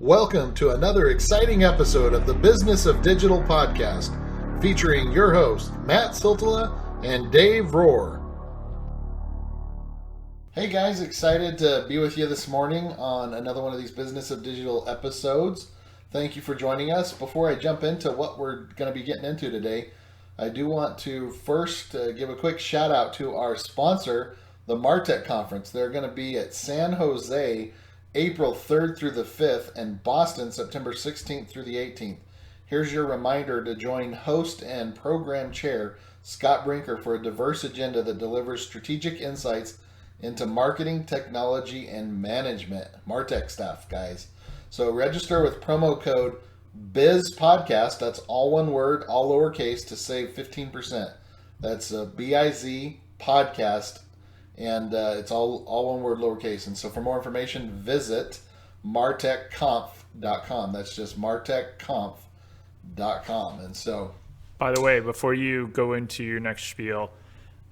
Welcome to another exciting episode of the Business of Digital podcast, featuring your hosts, Matt Siltala and Dave Rohr. Hey guys, excited to be with you this morning on another one of these Business of Digital episodes. Thank you for joining us. Before I jump into what we're going to be getting into today, I do want to first give a quick shout out to our sponsor, the MarTech Conference. They're going to be at San Jose, April 3rd through the 5th, and Boston, September 16th through the 18th. Here's your reminder to join host and program chair Scott Brinker for a diverse agenda that delivers strategic insights into marketing, technology, and management. MarTech stuff, guys. So register with promo code BIZPODCAST, that's all one word, all lowercase, to save 15%. That's B-I-Z podcast. And it's all one word, lowercase. And so for more information, visit martechconf.com. That's just martechconf.com. And so, by the way, before you go into your next spiel,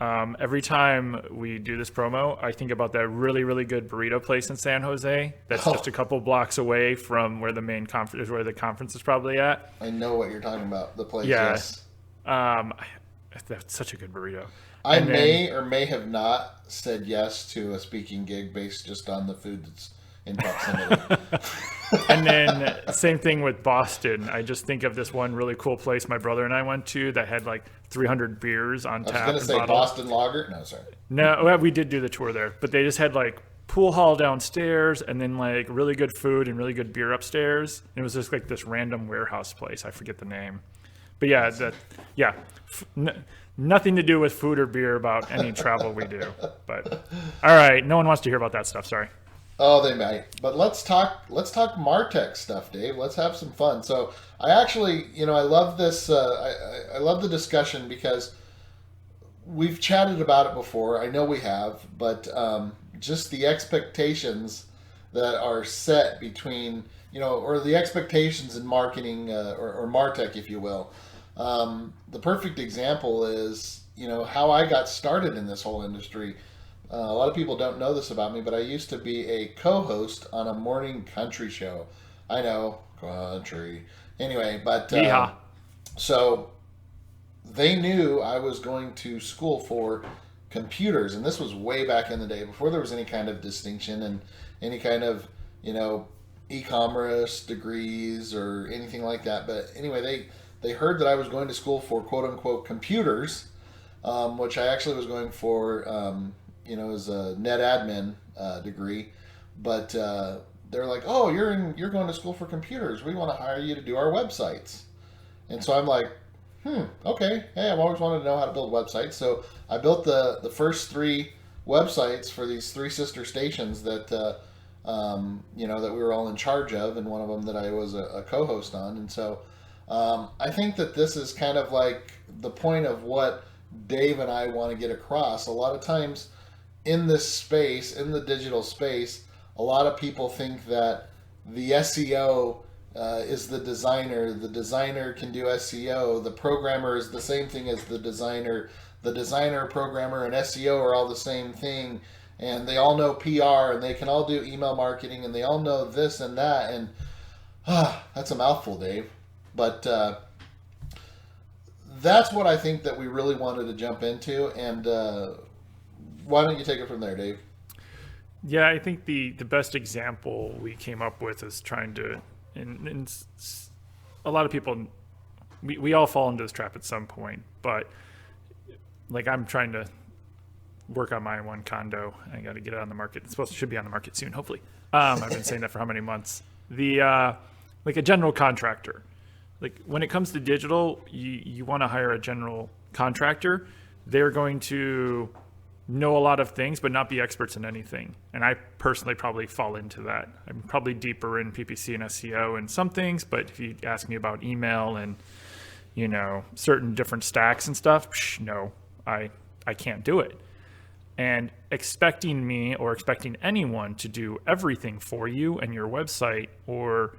every time we do this promo, I think about that really, really good burrito place in San Jose. That's just a couple blocks away from where the main conference is, where the conference is probably at. I know what you're talking about. The place. Yeah. Yes. That's such a good burrito. I may or may have not said yes to a speaking gig based just on the food that's in proximity. And then same thing with Boston. I just think of this one really cool place my brother and I went to that had like 300 beers on tap. I was going to say Boston Lager. No, sorry. No, well, we did do the tour there, but they just had like pool hall downstairs and then like really good food and really good beer upstairs. And it was just like this random warehouse place. I forget the name. But yeah, nothing to do with food or beer about any travel we do. But all right, no one wants to hear about that stuff. Sorry. Oh, they might. But let's talk MarTech stuff, Dave. Let's have some fun. So I actually, I love this. I love the discussion because we've chatted about it before. I know we have, but just the expectations that are set between, or the expectations in marketing or MarTech, if you will. The perfect example is, how I got started in this whole industry. A lot of people don't know this about me, but I used to be a co-host on a morning country show. I know, country. Anyway, but so they knew I was going to school for computers, and this was way back in the day before there was any kind of distinction and any kind of, e-commerce degrees or anything like that. But anyway, they heard that I was going to school for quote-unquote computers, which I actually was going for, as a net admin degree. But they're like, oh, you're going to school for computers. We want to hire you to do our websites. And so I'm like, okay. Hey, I've always wanted to know how to build websites. So I built the first 3 websites for these 3 sister stations that, that we were all in charge of, and one of them that I was a co-host on. And so I think that this is kind of like the point of what Dave and I want to get across. A lot of times in this space, in the digital space, a lot of people think that the SEO is the designer. The designer can do SEO. The programmer is the same thing as the designer. The designer, programmer, and SEO are all the same thing. And they all know PR, and they can all do email marketing, and they all know this and that. And that's a mouthful, Dave. But that's what I think that we really wanted to jump into. And why don't you take it from there, Dave? Yeah, I think the best example we came up with is trying to, and a lot of people, we all fall into this trap at some point, but like I'm trying to work on my one condo. I got to get it on the market. Should be on the market soon, hopefully. I've been saying that for how many months? Like a general contractor. Like when it comes to digital, you want to hire a general contractor. They're going to know a lot of things, but not be experts in anything. And I personally probably fall into that. I'm probably deeper in PPC and SEO and some things, but if you ask me about email and, certain different stacks and stuff, no, I can't do it. And expecting me or expecting anyone to do everything for you and your website or,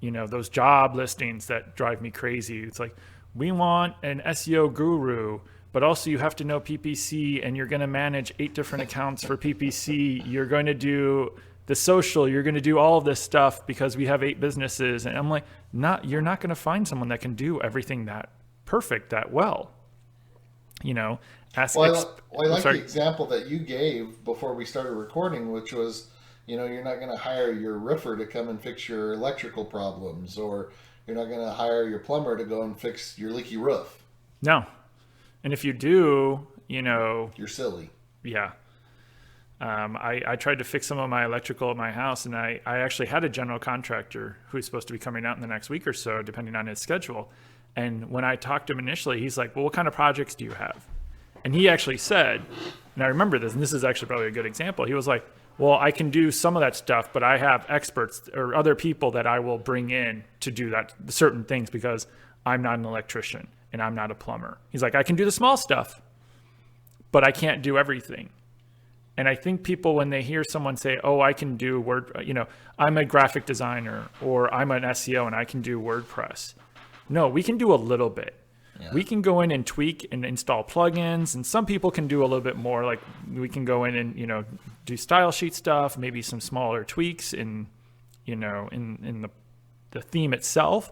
those job listings that drive me crazy. It's like, we want an SEO guru, but also you have to know PPC and you're going to manage 8 different accounts for PPC. You're going to do the social, you're going to do all of this stuff because we have 8 businesses. And I'm like, you're not going to find someone that can do everything that perfect, that well. Well, I like the example that you gave before we started recording, which was, you're not going to hire your roofer to come and fix your electrical problems, or you're not going to hire your plumber to go and fix your leaky roof. No. And if you do, you're silly. Yeah. I tried to fix some of my electrical at my house, and I actually had a general contractor who's supposed to be coming out in the next week or so, depending on his schedule. And when I talked to him initially, he's like, well, what kind of projects do you have? And he actually said, and I remember this, and this is actually probably a good example. He was like, well, I can do some of that stuff, but I have experts or other people that I will bring in to do that certain things because I'm not an electrician and I'm not a plumber. He's like, I can do the small stuff, but I can't do everything. And I think people, when they hear someone say, oh, I can do I'm a graphic designer or I'm an SEO and I can do WordPress. No, we can do a little bit. Yeah. We can go in and tweak and install plugins, and some people can do a little bit more. Like we can go in and, do style sheet stuff, maybe some smaller tweaks in the theme itself.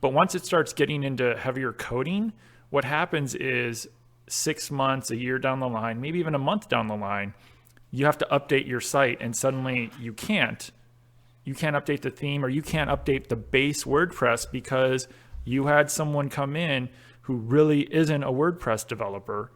But once it starts getting into heavier coding, what happens is 6 months, a year down the line, maybe even a month down the line, you have to update your site, and suddenly you can't update the theme, or you can't update the base WordPress because you had someone come in who really isn't a WordPress developer,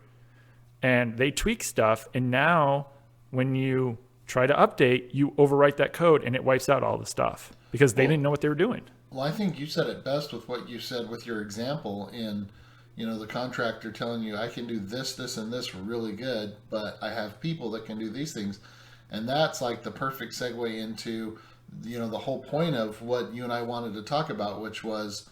and they tweak stuff. And now when you try to update, you overwrite that code and it wipes out all the stuff because they didn't know what they were doing. Well, I think you said it best with what you said with your example in, the contractor telling you, I can do this, this, and this really good, but I have people that can do these things. And that's like the perfect segue into, the whole point of what you and I wanted to talk about, which was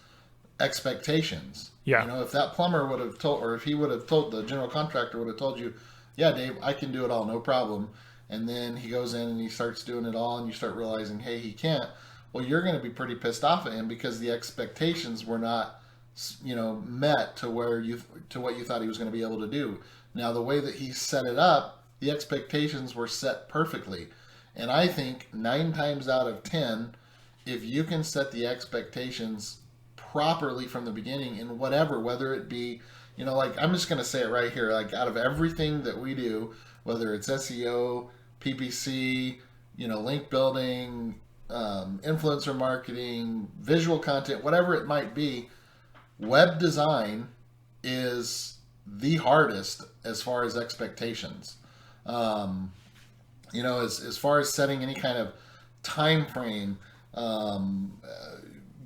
expectations. Yeah. If that plumber would have told, or if he would have told, the general contractor would have told you, yeah, Dave, I can do it all, no problem. And then he goes in and he starts doing it all, and you start realizing, hey, he can't. Well, you're going to be pretty pissed off at him because the expectations were not, met to what you thought he was going to be able to do. Now, the way that he set it up, the expectations were set perfectly. And I think 9 times out of 10, if you can set the expectations properly from the beginning in whether it be, I'm just going to say it right here, like out of everything that we do, whether it's SEO, PPC, link building, influencer marketing, visual content, whatever it might be, web design is the hardest as far as expectations. As far as setting any kind of time frame,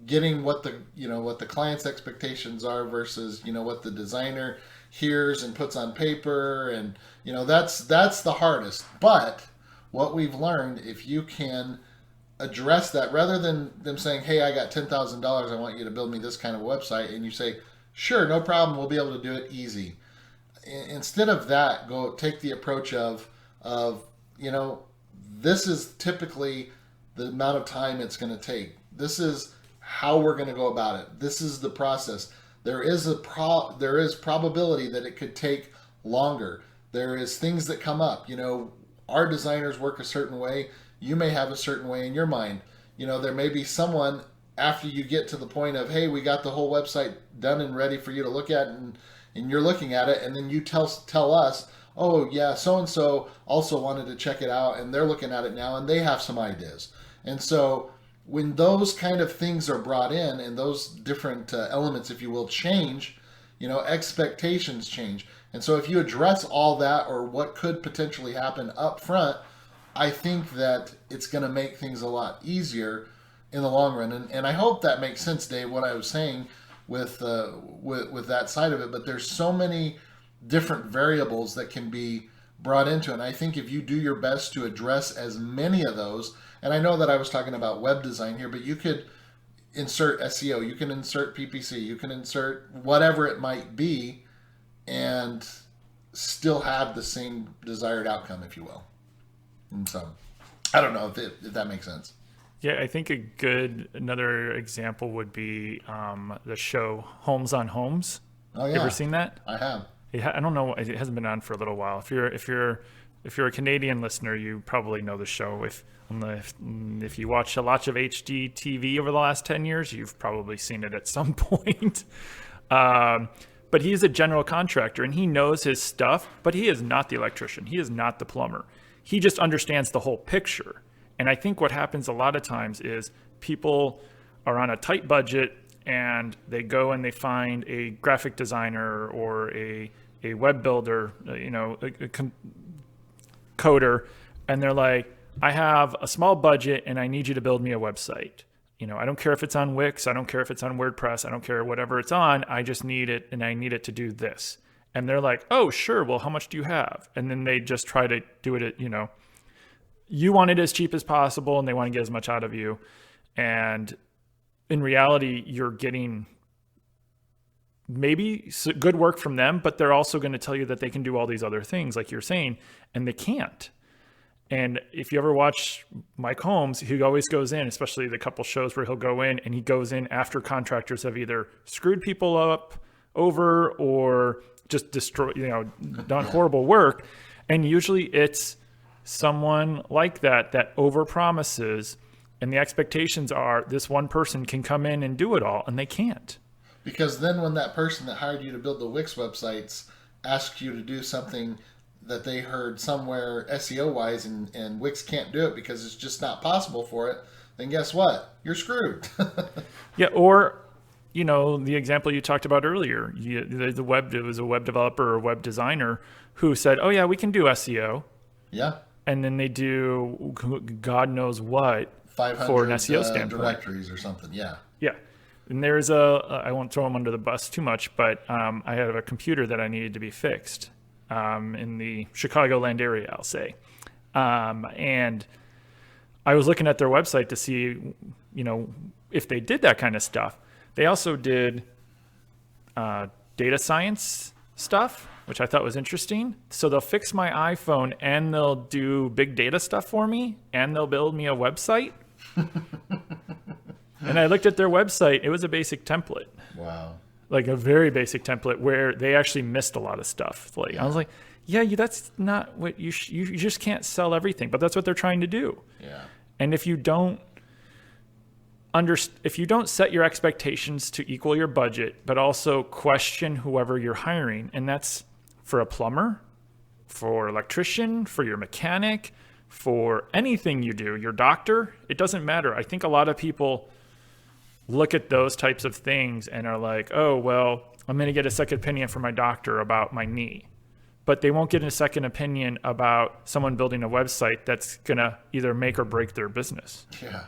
getting what the client's expectations are versus what the designer hears and puts on paper, and that's the hardest. But what we've learned, if you can address that, rather than them saying, hey, I got $10,000, I want you to build me this kind of website, and you say, sure, no problem, we'll be able to do it easy. Instead of that, go take the approach of this is typically the amount of time it's going to take. This is how we're going to go about it. This is the process. There is probability that it could take longer. There is things that come up. Our designers work a certain way. You may have a certain way in your mind. There may be someone after you get to the point of, hey, we got the whole website done and ready for you to look at, and you're looking at it, and then you tell us, oh yeah, so-and-so also wanted to check it out, and they're looking at it now, and they have some ideas. And so when those kind of things are brought in, and those different elements, if you will, change, expectations change. And so if you address all that, or what could potentially happen up front, I think that it's going to make things a lot easier in the long run. And I hope that makes sense, Dave, what I was saying with that side of it. But there's so many different variables that can be brought into it. And I think if you do your best to address as many of those, and I know that I was talking about web design here, but you could insert SEO, you can insert PPC, you can insert whatever it might be, and still have the same desired outcome, if you will. And so, I don't know if that makes sense. Yeah, I think another example would be the show Homes on Homes. Oh yeah, you ever seen that? I have. I don't know. It hasn't been on for a little while. If you're a Canadian listener, you probably know the show. If If you watch a lot of HD TV over the last 10 years, you've probably seen it at some point. But he's a general contractor and he knows his stuff, but he is not the electrician. He is not the plumber. He just understands the whole picture. And I think what happens a lot of times is people are on a tight budget and they go and they find a graphic designer or a web builder, a coder, and they're like, I have a small budget and I need you to build me a website. I don't care if it's on Wix, I don't care if it's on WordPress, I don't care whatever it's on, I just need it and I need it to do this. And they're like, oh, sure, well, how much do you have? And then they just try to do it at, you want it as cheap as possible and they want to get as much out of you. And in reality, you're getting maybe good work from them, but they're also going to tell you that they can do all these other things like you're saying, and they can't. And if you ever watch Mike Holmes, he always goes in, especially the couple shows where he'll go in and he goes in after contractors have either screwed people up over or just destroyed, done horrible work. And usually it's someone like that overpromises, and the expectations are this one person can come in and do it all, and they can't. Because then when that person that hired you to build the Wix websites asks you to do something that they heard somewhere SEO-wise and Wix can't do it because it's just not possible for it, then guess what? You're screwed. Yeah, or, the example you talked about earlier, it was a web developer or web designer who said, oh yeah, we can do SEO. Yeah. And then they do God knows what 500 for an SEO standpoint. directories or something, yeah. Yeah. And there's I won't throw them under the bus too much, but I had a computer that I needed to be fixed in the Chicagoland area, I'll say. And I was looking at their website to see, if they did that kind of stuff. They also did data science stuff, which I thought was interesting. So they'll fix my iPhone and they'll do big data stuff for me and they'll build me a website. And I looked at their website. It was a basic template. Wow. Like a very basic template where they actually missed a lot of stuff. Like, I was like, yeah, that's not what you just can't sell everything, but that's what they're trying to do. Yeah. And if you don't set your expectations to equal your budget, but also question whoever you're hiring, and that's for a plumber, for electrician, for your mechanic, for anything you do, your doctor, it doesn't matter. I think a lot of people look at those types of things and are like, oh, well, I'm going to get a second opinion from my doctor about my knee. But they won't get a second opinion about someone building a website that's going to either make or break their business. Yeah.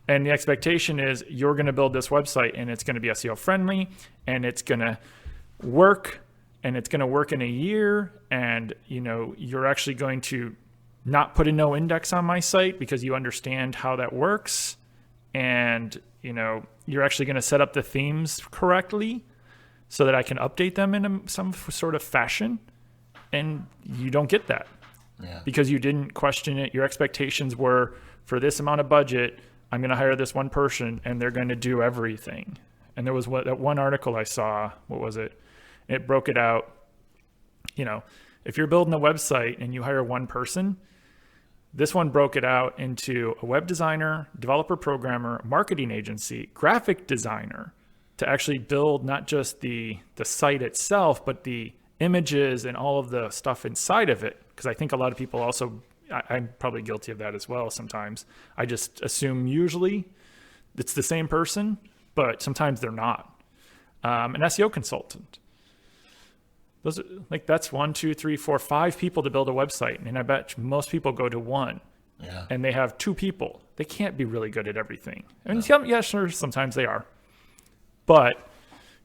And the expectation is you're going to build this website and it's going to be SEO friendly and it's going to work and it's going to work in a year. And, you're actually going to not put a no index on my site because you understand how that works. And, you're actually going to set up the themes correctly so that I can update them in some sort of fashion. And you don't get that because you didn't question it. Your expectations were for this amount of budget, I'm going to hire this one person and they're going to do everything. And there was that one article I saw, what was it? It broke it out. If you're building a website and you hire one person, this one broke it out into a web designer, developer programmer, marketing agency, graphic designer to actually build not just the site itself, but the images and all of the stuff inside of it. Because I think a lot of people also, I'm probably guilty of that as well sometimes. I just assume usually it's the same person, but sometimes they're not. An SEO consultant. Those are, that's 1, 2, 3, 4, 5 people to build a website. And I bet most people go to one. Yeah. And they have 2 people. They can't be really good at everything. I mean, yeah, sure, sometimes they are. But,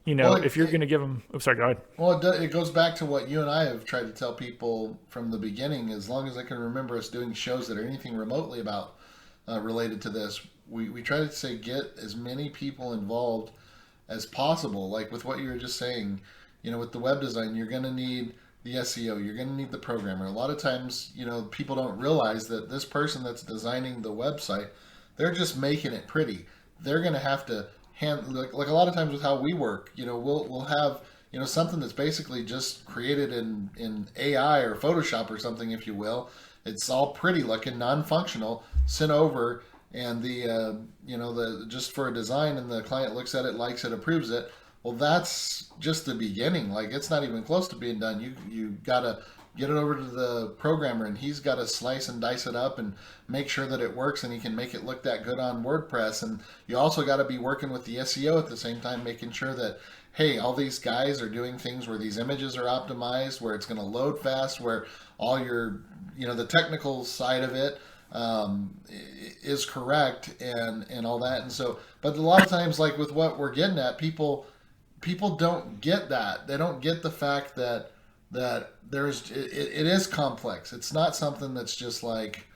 if you're going to give them... Oops, sorry, go ahead. Well, it goes back to what you and I have tried to tell people from the beginning. As long as I can remember us doing shows that are anything remotely about related to this, we try to say get as many people involved as possible. Like with what you were just saying, with the web design, you're going to need the SEO, you're going to need the programmer. A lot of times, people don't realize that this person that's designing the website, they're just making it pretty. They're going to have to like a lot of times with how we work, we'll have, something that's basically just created in AI or Photoshop or something, if you will. It's all pretty looking, non-functional, sent over, and the just for a design, and the client looks at it, likes it, approves it. Well, that's just the beginning. Like, it's not even close to being done. You gotta get it over to the programmer, and he's got to slice and dice it up and make sure that it works, and he can make it look that good on WordPress. And you also got to be working with the SEO at the same time, making sure that, hey, all these guys are doing things where these images are optimized, where it's going to load fast, where all your, the technical side of it is correct, and all that. And so, but a lot of times, like with what we're getting at, people don't get that. They don't get the fact that it is complex. It's not something that's just like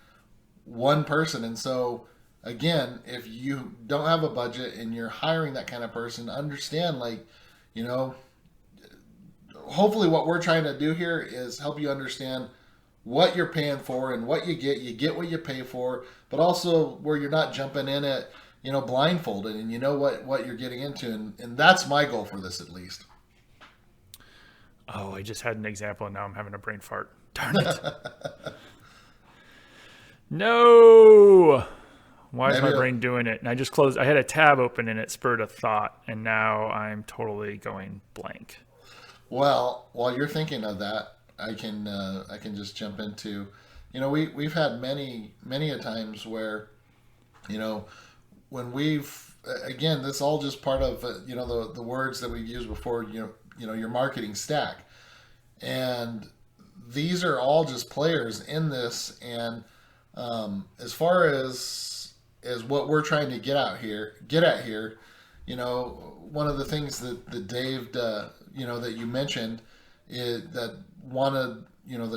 one person. And so again, if you don't have a budget and you're hiring that kind of person, understand, like, hopefully what we're trying to do here is help you understand what you're paying for and what you get what you pay for, but also where you're not jumping in at, blindfolded, and what you're getting into. And that's my goal for this, at least. Oh, I just had an example and now I'm having a brain fart. Darn it. No. Why is my brain doing it? And I just closed. I had a tab open and it spurred a thought, and now I'm totally going blank. Well, while you're thinking of that, I can just jump into, we've had many a times where, when again, this all just part of the words that we've used before, your marketing stack, and these are all just players in this. And as far as what we're trying to get at here, one of the things that Dave, that you mentioned, that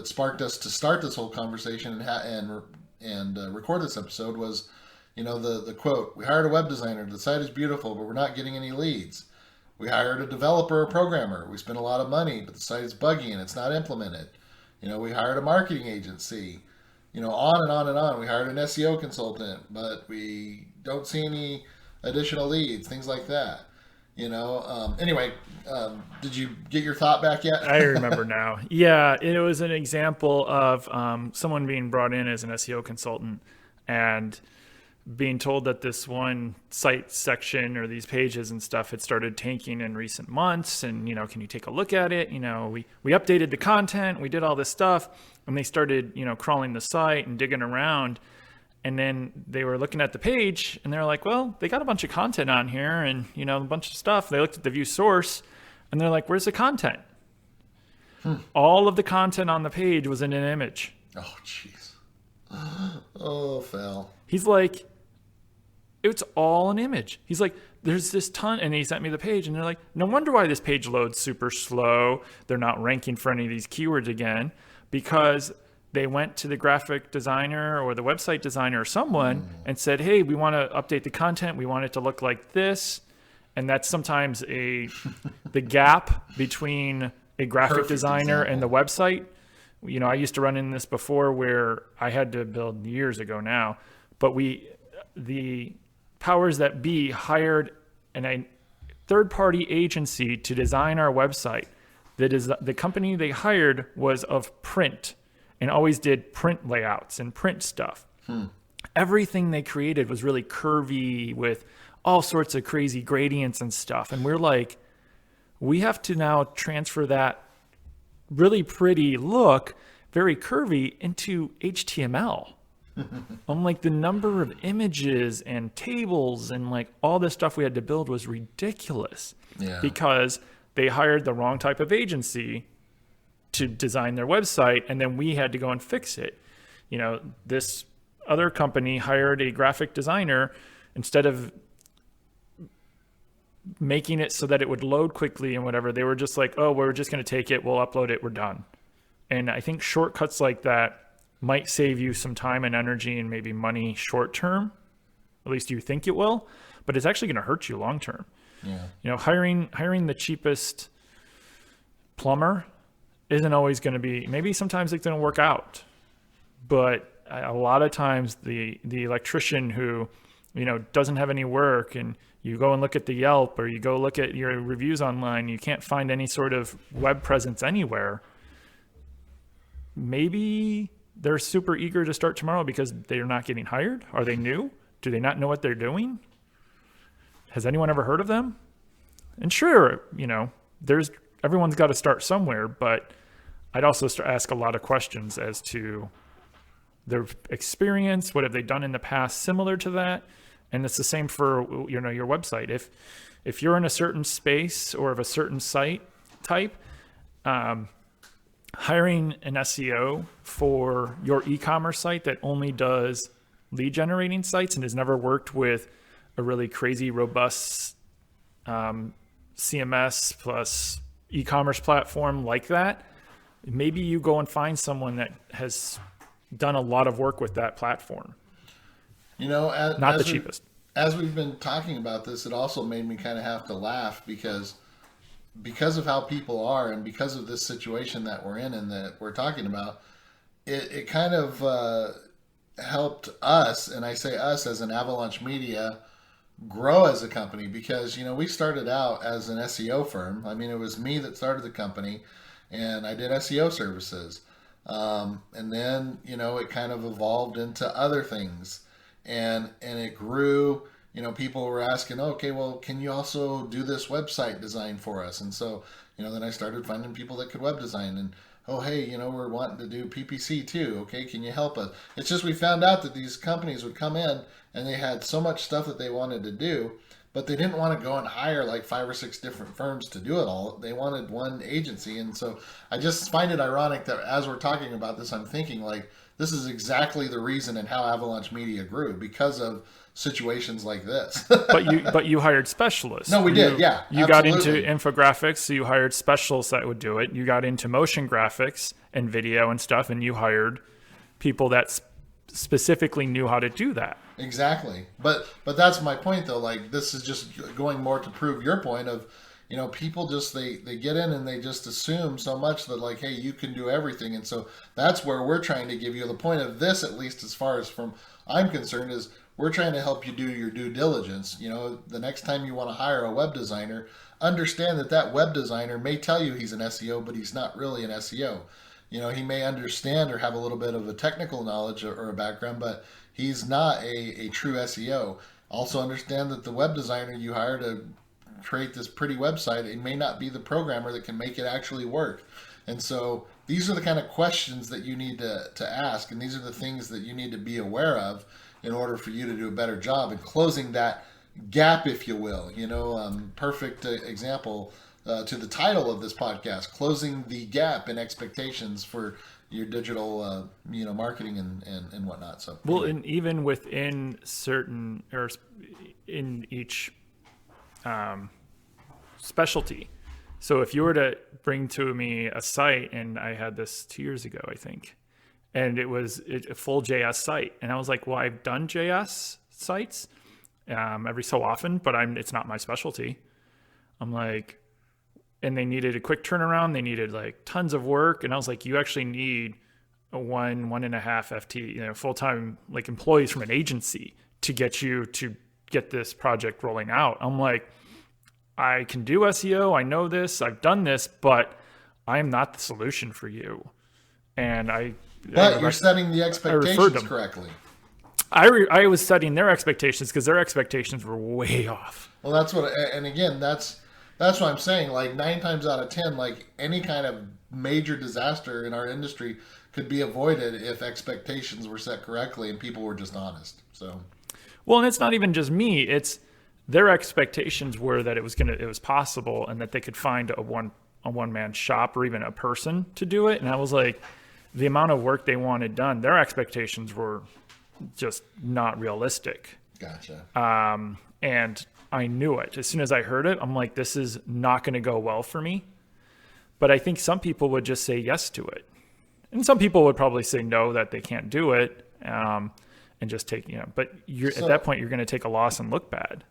sparked us to start this whole conversation and record this episode was, the quote: "We hired a web designer. The site is beautiful, but we're not getting any leads. We hired a developer or programmer. We spent a lot of money, but the site is buggy and it's not implemented. We hired a marketing agency, on and on and on. We hired an SEO consultant, but we don't see any additional leads," things like that. Anyway, did you get your thought back yet? I remember now. Yeah, it was an example of someone being brought in as an SEO consultant and being told that this one site section or these pages and stuff had started tanking in recent months, and can you take a look at it? We updated the content, we did all this stuff, and they started crawling the site and digging around, and then they were looking at the page and they're like, well, they got a bunch of content on here and a bunch of stuff. They looked at the view source and they're like, where's the content? All of the content on the page was in an image. Oh, jeez. Oh, Phil. He's like, it's all an image. He's like, there's this ton, and he sent me the page, and they're like, no wonder why this page loads super slow. They're not ranking for any of these keywords again, because they went to the graphic designer or the website designer or someone and said, hey, we want to update the content. We want it to look like this. And that's sometimes the gap between a graphic designer and the website. I used to run in this before where I had to build years ago now, but the powers that be hired a third-party agency to design our website. The company they hired was of print and always did print layouts and print stuff. Everything they created was really curvy with all sorts of crazy gradients and stuff. And we're like, we have to now transfer that really pretty look, very curvy, into HTML. I'm like, the number of images and tables and like all this stuff we had to build was ridiculous. Yeah. Because they hired the wrong type of agency to design their website, and then we had to go and fix it. This other company hired a graphic designer. Instead of making it so that it would load quickly and whatever, they were just like, oh, we're just going to take it, we'll upload it, we're done. And I think shortcuts like that might save you some time and energy and maybe money short term. At least you think it will, but it's actually going to hurt you long term. Yeah. Hiring the cheapest plumber isn't always going to be, maybe sometimes it's going to work out, but a lot of times the electrician who, doesn't have any work, and you go and look at the Yelp or you go look at your reviews online, you can't find any sort of web presence anywhere. Maybe they're super eager to start tomorrow because they're not getting hired. Are they new? Do they not know what they're doing? Has anyone ever heard of them? And sure, everyone's got to start somewhere, but I'd also ask a lot of questions as to their experience. What have they done in the past similar to that? And it's the same for, your website. If you're in a certain space or of a certain site type, hiring an SEO for your e-commerce site that only does lead generating sites and has never worked with a really crazy, robust CMS plus e-commerce platform like that, maybe you go and find someone that has done a lot of work with that platform. Not the cheapest. As we've been talking about this, it also made me kind of have to laugh because of how people are and because of this situation that we're in and that we're talking about, it kind of helped us, and I say us as an Avalanche Media, grow as a company because, we started out as an SEO firm. I mean, it was me that started the company and I did SEO services. And then, it kind of evolved into other things. And it grew. People were asking, okay, well, can you also do this website design for us? And so, then I started finding people that could web design and, oh, hey, we're wanting to do PPC too. Okay, can you help us? It's just we found out that these companies would come in and they had so much stuff that they wanted to do, but they didn't want to go and hire like 5 or 6 different firms to do it all. They wanted one agency. And so I just find it ironic that as we're talking about this, I'm thinking like, this is exactly the reason and how Avalanche Media grew, because of situations like this. but you hired specialists. No, we did. Yeah, you got into infographics, so you hired specialists that would do it. You got into motion graphics and video and stuff, and you hired people that specifically knew how to do that. Exactly. But that's my point, though. Like, this is just going more to prove your point of, people just, they get in and they just assume so much that like, hey, you can do everything. And so that's where we're trying to give you the point of this, at least as far as from I'm concerned, is we're trying to help you do your due diligence. The next time you want to hire a web designer, understand that web designer may tell you he's an SEO, but he's not really an SEO. He may understand or have a little bit of a technical knowledge or a background, but he's not a true SEO. Also understand that the web designer you hire to create this pretty website, it may not be the programmer that can make it actually work. And so these are the kind of questions that you need to ask, and these are the things that you need to be aware of in order for you to do a better job in closing that gap, if you will. Perfect example to the title of this podcast, closing the gap in expectations for your digital marketing and whatnot. So well, anyway. And even within certain, or in each specialty. So if you were to bring to me a site, and I had this 2 years ago, I think, and it was a full JS site, and I was like, well, I've done JS sites every so often, but it's not my specialty. I'm like, and they needed a quick turnaround. They needed like tons of work. And I was like, you actually need a 1.5 FT, full-time like employees from an agency to get you to get this project rolling out. I'm like, I can do SEO. I know this. I've done this, but I'm not the solution for you. And you're setting the expectations correctly. I was setting their expectations because their expectations were way off. Well, that's what I'm saying. Like 9 times out of 10, like any kind of major disaster in our industry could be avoided if expectations were set correctly and people were just honest. So, well, and it's not even just me. It's their expectations were that it was possible and that they could find a one-man shop or even a person to do it. And I was like, the amount of work they wanted done, their expectations were just not realistic. Gotcha. And I knew it. As soon as I heard it, I'm like, this is not going to go well for me. But I think some people would just say yes to it. And some people would probably say no, that they can't do it, and just take, but at that point, you're going to take a loss and look bad.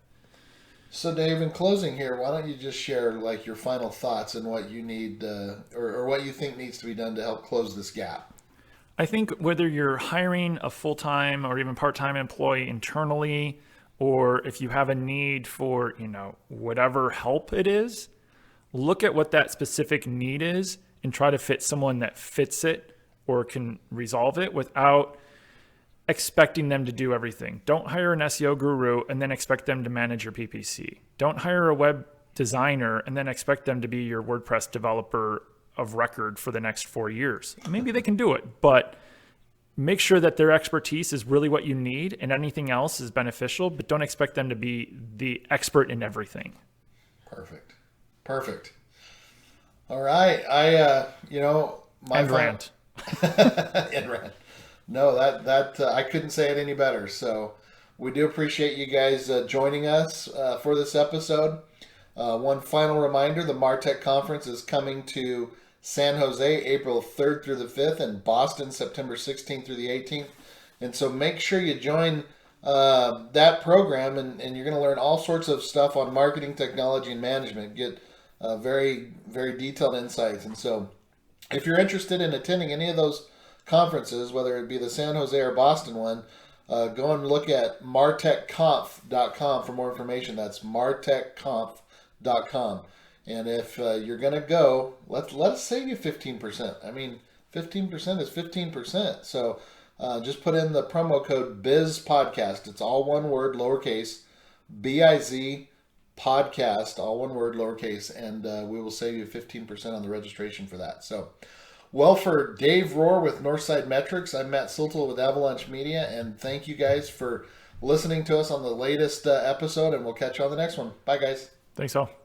So Dave, in closing here, why don't you just share like your final thoughts and what you need or what you think needs to be done to help close this gap? I think whether you're hiring a full-time or even part-time employee internally, or if you have a need for, whatever help it is, look at what that specific need is and try to fit someone that fits it or can resolve it without expecting them to do everything. Don't hire an SEO guru and then expect them to manage your PPC. Don't hire a web designer and then expect them to be your WordPress developer of record for the next 4 years. Maybe they can do it, but make sure that their expertise is really what you need and anything else is beneficial, but don't expect them to be the expert in everything. Perfect. All right. My rant. And rant. No, that I couldn't say it any better. So we do appreciate you guys joining us for this episode. One final reminder, the MarTech conference is coming to San Jose, April 3rd through the 5th, and Boston, September 16th through the 18th. And so make sure you join that program, and you're going to learn all sorts of stuff on marketing, technology, and management. Get very, very detailed insights. And so if you're interested in attending any of those conferences, whether it be the San Jose or Boston one, go and look at martechconf.com for more information. That's martechconf.com. And if you're going to go, let us save you 15%. I mean, 15% is 15%. So just put in the promo code BIZPODCAST. It's all one word, lowercase, BIZ podcast, all one word, lowercase, and we will save you 15% on the registration for that. So, well, for Dave Rohr with Northside Metrics, I'm Matt Siltel with Avalanche Media, and thank you guys for listening to us on the latest episode, and we'll catch you on the next one. Bye, guys. Thanks all.